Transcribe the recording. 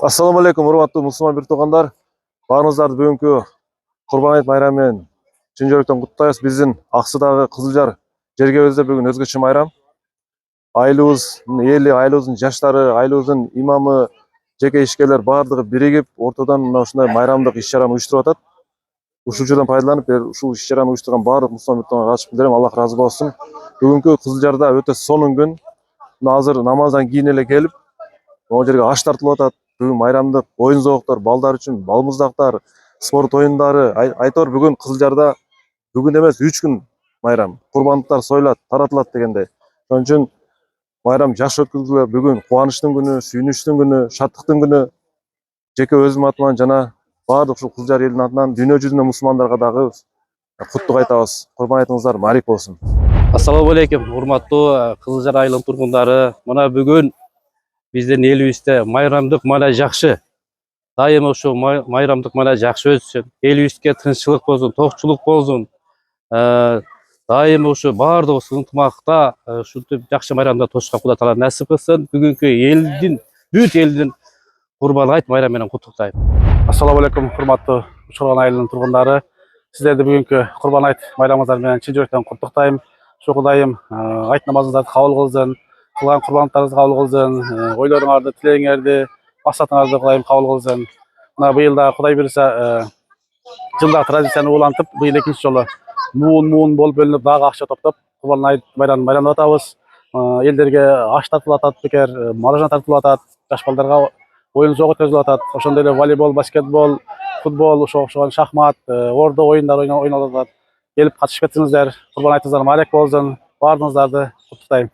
Assalamu alaikum, урматтуу мусулман бир туугандар. Баарыңыздарды бүгүнкү Курбан айт майрамы менен чын жүрөктөн куттайбыз. Биздин Аксыдагы Кызылжар жергебизде бүгүн өзгөчө майрам. Айылыбыздын эли, айылыбыздын жаштары, айылыбыздын имамы, жеке ишкерлер баардыгы биригип, ортодон мына ушундай майрамдык иш-чараны уюштуруп атат. Ушул жерден пайдаланып, ушул иш-чараны уюштурган баардык мусулман биртоого катышып билдирем. Аллах ыраазы болсун. Бүгүнкү Кызылжарда өтө сонун күн. Мына азыр намаздан кийин эле келип, могу жерге аш тартылып атат. Бүгүн майрамдык оюн зоокторор, балдар үчүн балмуздактар, спорт оюндары. Айтор бүгүн Кызылжарда бүгүн эмес 3 күн майрам. Курбандыктар союлат, таратылат дегендей. Ошон үчүн майрам жакшы өткүзүлөт. Бүгүн кубанычтын күнү, сүйүнүчтүн күнү, шаттыктын күнү. Жеке өзүм атыман жана баардык ушул Кызылжар элинин атынан дүйнө жүзүндө мусулмандарга дагы куттук айтабыз. Курбан айтыңыздар маарик болсун. Assalamu alaikum, урматтуу Кызылжар айылынын тургундары. Мына бүгүн биздин элибизде майрамдык мана жакшы. Дайыма ошо майрамдык мана жакшы өтсүн. Элибизге тынччылык болсун, токчулук болсун. Дайыма ошо баардыгыбыз ынтымакта ушинтип жакшы майрамда тошкан Кудай таала насип кылсын. Бүгүнкү элдин, бүт элдин Курбан айт майрамы менен куттуктайм. Assalamu alaikum, урматтуу Учурган айылынын тургундары. Сиздерди бүгүнкү Курбан айт майрамыңыздар менен чын жүрөктөн куттуктайм. Ошо Кудайым айт намазыңыздарды кабыл кылсын, кылган курбандыктарыңызды кабыл кылсын, ойлоруңарды, тилегиңерди, максатыңарды Кудайым кабыл кылсын. Мына быйыл да Кудай буйруса жылдагы традицияны улантып, быйыл экинчи жолу муун болуп бөлүнүп, дагы акча топтоп Курбан айт майрамын майрамдап атабыз. Элдерге аш тартылып атат бекер, мороженое тартылып атат, жаш балдарга оюн зоок өткөзүлүп атат. Ошондой эле волейбол, баскетбол, футбол, ошого шахмат, ордо оюндар ойнолуп атат. Келип катышып кетсеңиздер, Курбан айтыңыздар маарек болсун. Баарыңыздарды куттуктайм.